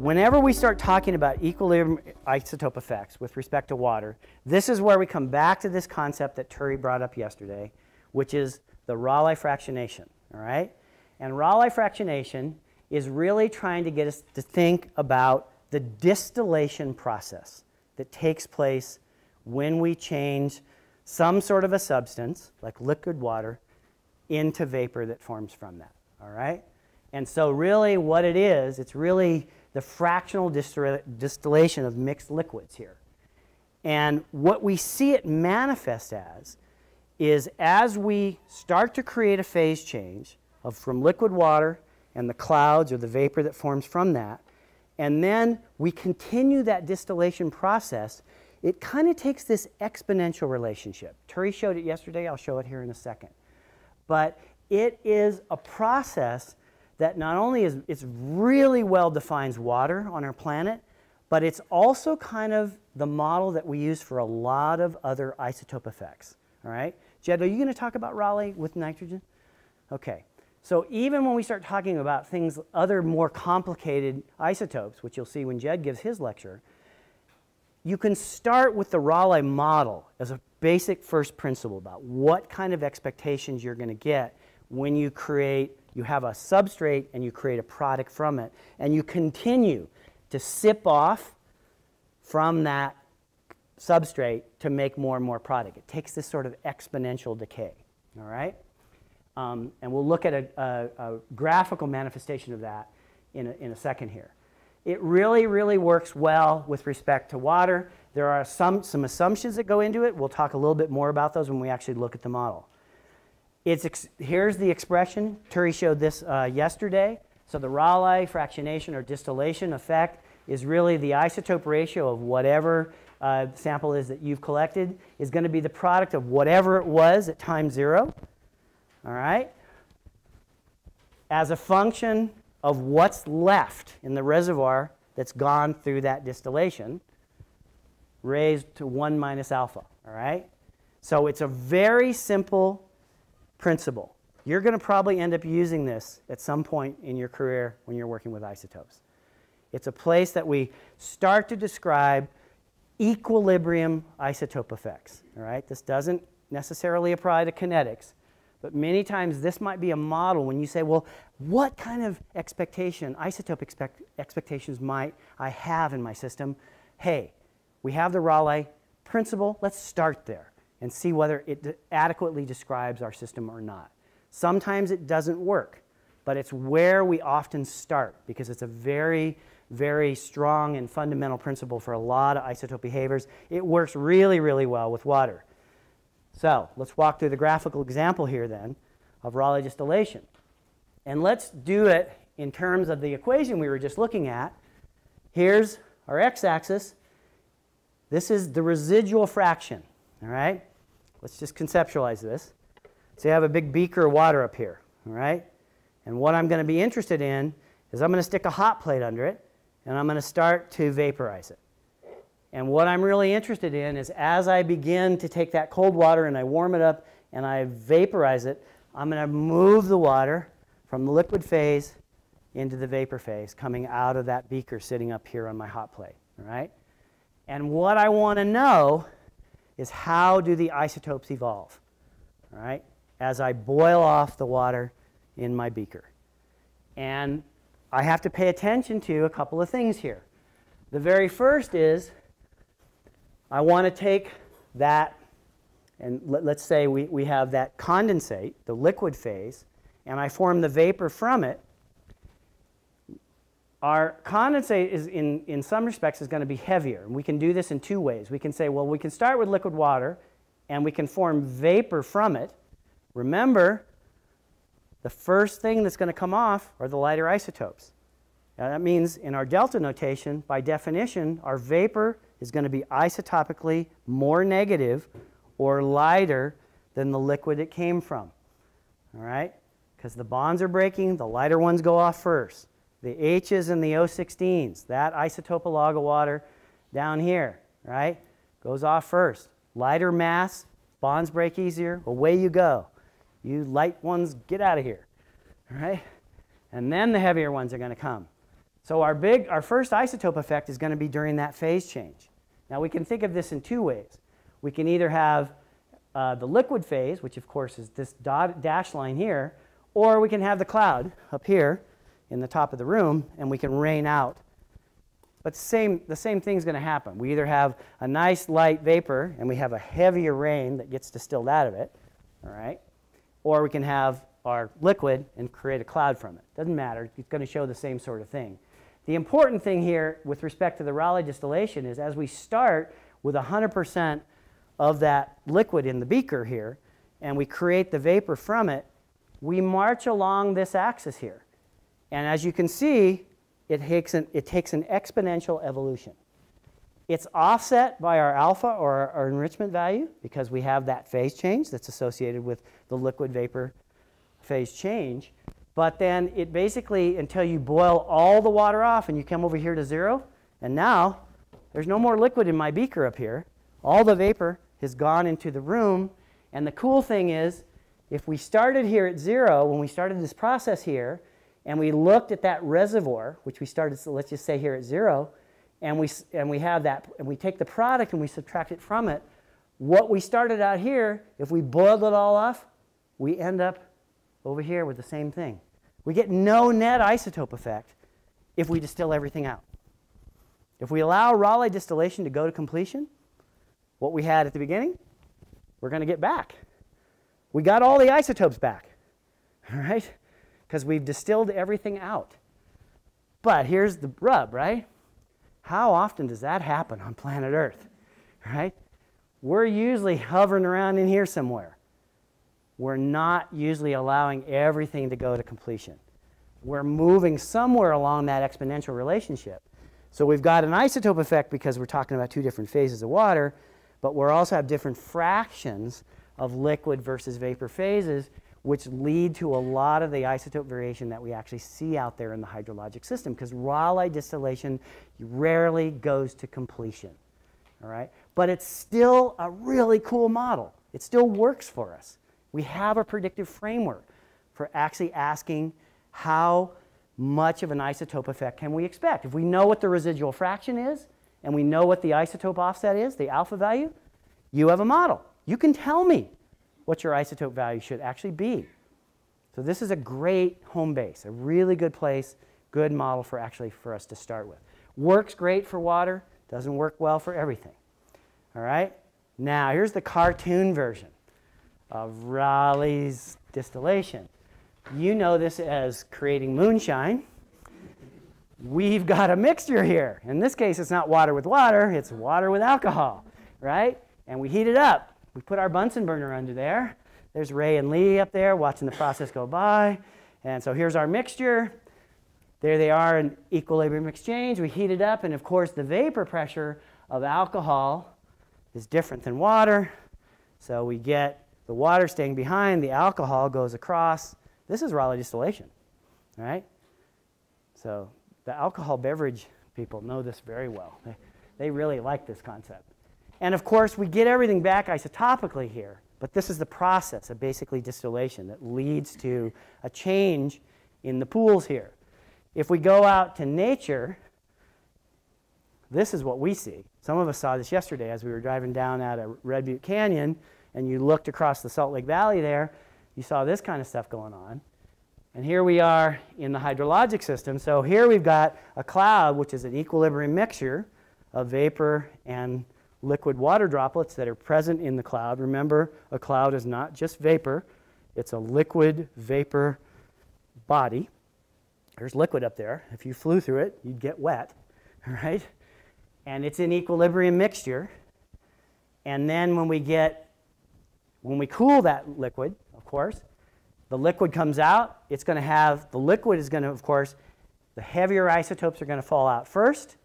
whenever we start talking about equilibrium isotope effects with respect to water, this is where we come back to this concept that Turi brought up yesterday, which is the Rayleigh fractionation, all right? And Rayleigh fractionation is really trying to get us to think about the distillation process that takes place when we change some sort of a substance, like liquid water, into vapor that forms from that, all right? And so really what it is, it's really the fractional distillation of mixed liquids here. And what we see it manifest as as we start to create a phase change from liquid water and the clouds or the vapor that forms from that, and then we continue that distillation process, it kind of takes this exponential relationship. Turi showed it yesterday. I'll show it here in a second. But it is a process that not only it's really well defines water on our planet, but it's also kind of the model that we use for a lot of other isotope effects. All right? Jed, are you going to talk about Rayleigh with nitrogen? Okay. So even when we start talking about things, other more complicated isotopes, which you'll see when Jed gives his lecture, you can start with the Rayleigh model as a basic first principle about what kind of expectations you're going to get when you have a substrate and you create a product from it, and you continue to sip off from that substrate to make more and more product. It takes this sort of exponential decay, all right? And we'll look at a graphical manifestation of that in a second here. It really, really works well with respect to water. There are some assumptions that go into it. We'll talk a little bit more about those when we actually look at the model. Here's the expression. Turi showed this yesterday. So the Rayleigh fractionation or distillation effect is really the isotope ratio of whatever sample is that you've collected is going to be the product of whatever it was at time 0. All right? As a function of what's left in the reservoir that's gone through that distillation, raised to 1 minus alpha. All right? So it's a very simple principle. You're going to probably end up using this at some point in your career when you're working with isotopes. It's a place that we start to describe equilibrium isotope effects. All right? This doesn't necessarily apply to kinetics, but many times this might be a model when you say, well, what kind of isotope expectations might I have in my system? Hey, we have the Rayleigh principle. Let's start there and see whether it adequately describes our system or not. Sometimes it doesn't work, but it's where we often start because it's a very, very strong and fundamental principle for a lot of isotope behaviors. It works really, really well with water. So let's walk through the graphical example here then of Rayleigh distillation. And let's do it in terms of the equation we were just looking at. Here's our x-axis. This is the residual fraction. All right? Let's just conceptualize this. So you have a big beaker of water up here. All right? And what I'm going to be interested in is I'm going to stick a hot plate under it, and I'm going to start to vaporize it. And what I'm really interested in is as I begin to take that cold water and I warm it up and I vaporize it, I'm going to move the water from the liquid phase into the vapor phase coming out of that beaker sitting up here on my hot plate. All right? And what I want to know is how do the isotopes evolve? All right? As I boil off the water in my beaker. And I have to pay attention to a couple of things here. The very first is I want to take that, and let's say we have that condensate, the liquid phase, and I form the vapor from it. Our condensate is, in some respects, is going to be heavier. And we can do this in two ways. We can say, well, we can start with liquid water, and we can form vapor from it. Remember, the first thing that's going to come off are the lighter isotopes. Now, that means in our delta notation, by definition, our vapor is going to be isotopically more negative or lighter than the liquid it came from. All right? Because the bonds are breaking, the lighter ones go off first. The H's and the O16s, that isotope log of water down here, right, goes off first. Lighter mass, bonds break easier, away you go. You light ones, get out of here. All right? And then the heavier ones are going to come. So our first isotope effect is going to be during that phase change. Now we can think of this in two ways. We can either have the liquid phase, which of course is this dash line here, or we can have the cloud up here in the top of the room, and we can rain out. But the same thing's going to happen. We either have a nice light vapor, and we have a heavier rain that gets distilled out of it, all right? Or we can have our liquid and create a cloud from it. Doesn't matter. It's going to show the same sort of thing. The important thing here with respect to the Rayleigh distillation is as we start with 100% of that liquid in the beaker here, and we create the vapor from it, we march along this axis here. And as you can see, it takes an exponential evolution. It's offset by our alpha, or our enrichment value, because we have that phase change that's associated with the liquid vapor phase change. But then it basically, until you boil all the water off and you come over here to 0, and now there's no more liquid in my beaker up here. All the vapor has gone into the room. And the cool thing is, if we started here at 0, when we started this process here, and we looked at that reservoir, which we started, so let's just say here at 0, and we have that, and we take the product and we subtract it from it, what we started out here, if we boiled it all off, we end up over here with the same thing. We get no net isotope effect if we distill everything out. If we allow Rayleigh distillation to go to completion, what we had at the beginning, we're going to get back. We got all the isotopes back, all right? Because we've distilled everything out. But here's the rub, right? How often does that happen on planet Earth, right? We're usually hovering around in here somewhere. We're not usually allowing everything to go to completion. We're moving somewhere along that exponential relationship. So we've got an isotope effect because we're talking about two different phases of water, but we also have different fractions of liquid versus vapor phases, which lead to a lot of the isotope variation that we actually see out there in the hydrologic system, because Rayleigh distillation rarely goes to completion, all right? But it's still a really cool model. It still works for us. We have a predictive framework for actually asking how much of an isotope effect can we expect. If we know what the residual fraction is, and we know what the isotope offset is, the alpha value, you have a model. You can tell me what your isotope value should actually be. So this is a great home base, a really good place, good model for us to start with. Works great for water, doesn't work well for everything. All right? Now, here's the cartoon version of Raleigh's distillation. You know this as creating moonshine. We've got a mixture here. In this case, it's not water with water, it's water with alcohol, right? And we heat it up. We put our Bunsen burner under there. There's Ray and Lee up there watching the process go by. And so here's our mixture. There they are in equilibrium exchange. We heat it up, and of course the vapor pressure of alcohol is different than water. So we get the water staying behind, the alcohol goes across. This is Rayleigh distillation, all right? So the alcohol beverage people know this very well. They really like this concept. And of course, we get everything back isotopically here, but this is the process of basically distillation that leads to a change in the pools here. If we go out to nature, this is what we see. Some of us saw this yesterday as we were driving down out of Red Butte Canyon, and you looked across the Salt Lake Valley there, you saw this kind of stuff going on. And here we are in the hydrologic system. So here we've got a cloud, which is an equilibrium mixture of vapor and liquid water droplets that are present in the cloud. Remember, a cloud is not just vapor. It's a liquid vapor body. There's liquid up there. If you flew through it, you'd get wet, right? And it's an equilibrium mixture. And then when we cool that liquid, of course, the liquid comes out. It's going to have, the liquid is going to, of course, the heavier isotopes are going to fall out first.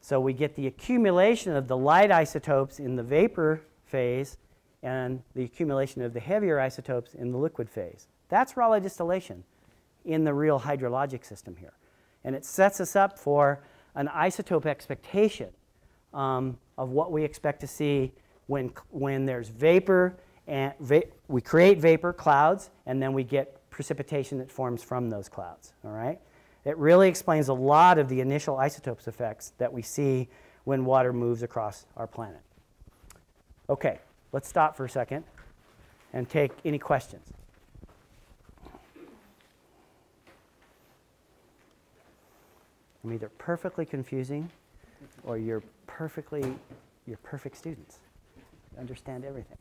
So we get the accumulation of the light isotopes in the vapor phase and the accumulation of the heavier isotopes in the liquid phase. That's Rayleigh distillation in the real hydrologic system here. And it sets us up for an isotope expectation of what we expect to see when there's vapor, and we create vapor clouds, and then we get precipitation that forms from those clouds, all right? It really explains a lot of the initial isotopes effects that we see when water moves across our planet. Okay, let's stop for a second and take any questions. I'm either perfectly confusing or you're perfect students. You understand everything.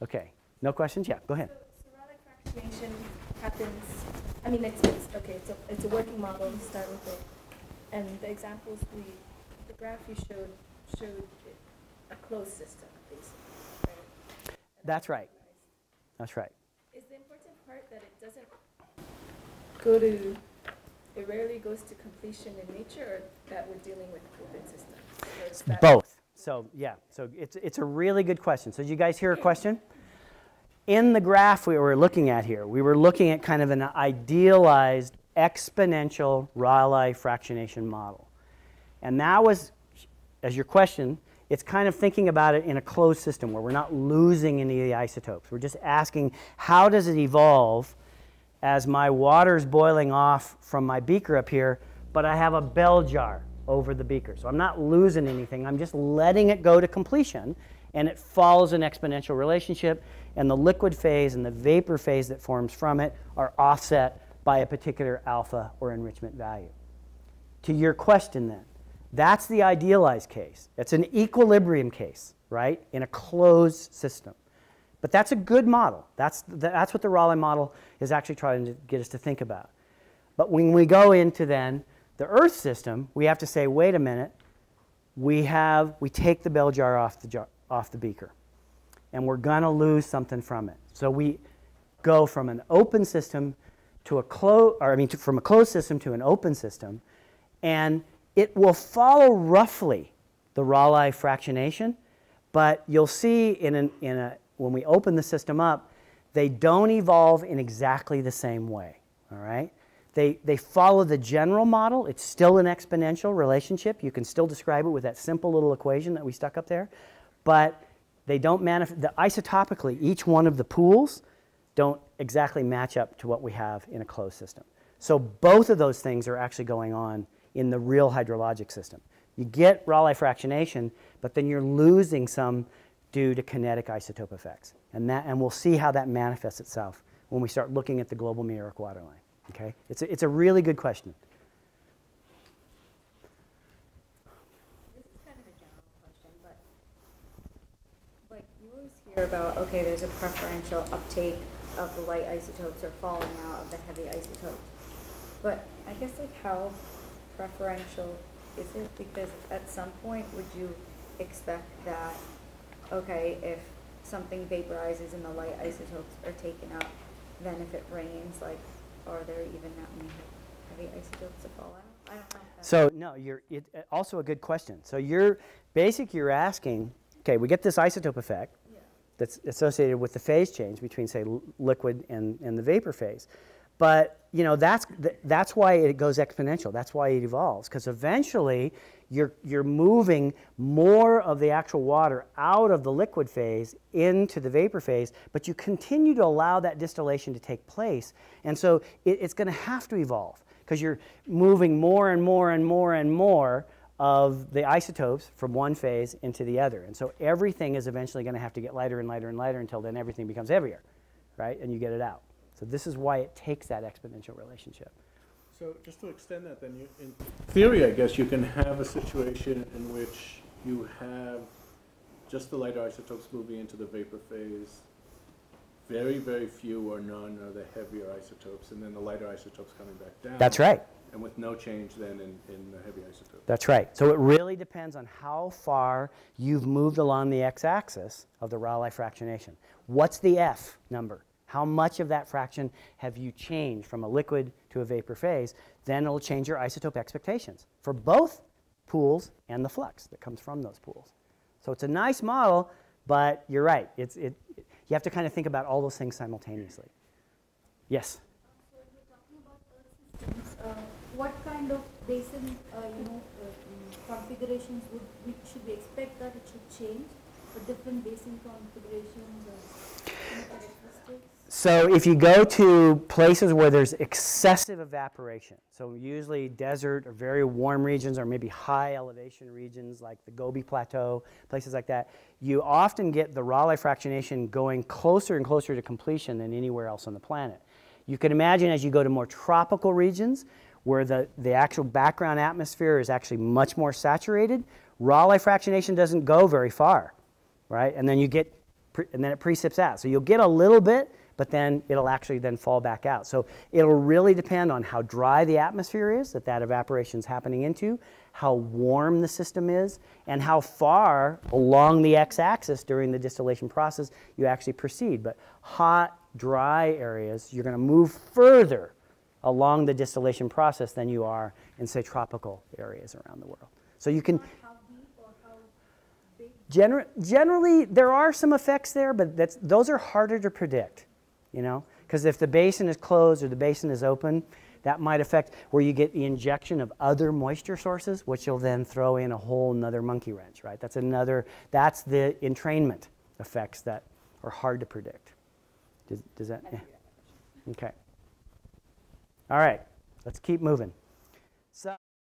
Okay, no questions? Yeah, go ahead. So Rayleigh fractionation happens, I mean, it's a working model to start with it. And the examples the graph you showed a closed system, basically. Right? That's right. That's right. Is the important part that it doesn't go to, it rarely goes to completion in nature, or that we're dealing with open systems? Both. So yeah, so it's a really good question. So did you guys hear a question? In the graph we were looking at here, we were looking at kind of an idealized exponential Rayleigh fractionation model. And that was, as your question, it's kind of thinking about it in a closed system where we're not losing any of the isotopes. We're just asking, how does it evolve as my water's boiling off from my beaker up here, but I have a bell jar over the beaker. So I'm not losing anything. I'm just letting it go to completion, and it follows an exponential relationship, and the liquid phase and the vapor phase that forms from it are offset by a particular alpha or enrichment value. To your question then, that's the idealized case. It's an equilibrium case, right, in a closed system. But that's a good model. That's what the Rayleigh model is actually trying to get us to think about. But when we go into then the Earth system, we have to say, wait a minute, we take the bell jar off the beaker, and we're going to lose something from it. So we go from an open system to from a closed system to an open system, and it will follow roughly the Rayleigh fractionation, but you'll see when we open the system up, they don't evolve in exactly the same way, all right? They follow the general model. It's still an exponential relationship. You can still describe it with that simple little equation that we stuck up there, but they don't isotopically, each one of the pools don't exactly match up to what we have in a closed system. So both of those things are actually going on in the real hydrologic system. You get Rayleigh fractionation, but then you're losing some due to kinetic isotope effects. And we'll see how that manifests itself when we start looking at the global meteoric waterline. Okay? It's a really good question. This is kind of a general question, but like you always hear about, okay, there's a preferential uptake of the light isotopes or falling out of the heavy isotopes. But I guess like how preferential is it? Because at some point would you expect that, okay, if something vaporizes and the light isotopes are taken up, then if it rains, like, are there even that many heavy isotopes to fall out? I don't know. So no, also a good question. So you're asking, okay, we get this isotope effect that's associated with the phase change between, say, liquid and the vapor phase. But you know, that's why it goes exponential. That's why it evolves, because eventually you're moving more of the actual water out of the liquid phase into the vapor phase, but you continue to allow that distillation to take place. And so it's going to have to evolve, because you're moving more and more and more and more of the isotopes from one phase into the other. And so everything is eventually going to have to get lighter and lighter and lighter until then everything becomes heavier, right? And you get it out. So this is why it takes that exponential relationship. So just to extend that then, in theory, I guess, you can have a situation in which you have just the lighter isotopes moving into the vapor phase, very, very few or none are the heavier isotopes, and then the lighter isotopes coming back down. That's right. And with no change then in the heavy isotope. That's right. So it really depends on how far you've moved along the x-axis of the Rayleigh fractionation. What's the F number? How much of that fraction have you changed from a liquid to a vapor phase? Then it'll change your isotope expectations for both pools and the flux that comes from those pools. So it's a nice model, but you're right. You have to kind of think about all those things simultaneously. Yes? So if we're talking about Earth systems, what kind of basin, configurations should we expect that it should change for different basin configurations or So if you go to places where there's excessive evaporation, so usually desert or very warm regions or maybe high elevation regions like the Gobi Plateau, places like that, you often get the Rayleigh fractionation going closer and closer to completion than anywhere else on the planet. You can imagine as you go to more tropical regions where the actual background atmosphere is actually much more saturated, Rayleigh fractionation doesn't go very far, right? And then you get, and then it precipitates out. So you'll get a little bit, but then it'll actually then fall back out. So it'll really depend on how dry the atmosphere is that evaporation is happening into, how warm the system is, and how far along the x-axis during the distillation process you actually proceed. But hot, dry areas, you're going to move further along the distillation process than you are in, say, tropical areas around the world. So you can... Generally, there are some effects there, but those are harder to predict, you know, because if the basin is closed or the basin is open, that might affect where you get the injection of other moisture sources, which will then throw in a whole nother monkey wrench, right? That's the entrainment effects that are hard to predict. Does that? Yeah. Okay. All right, let's keep moving. So.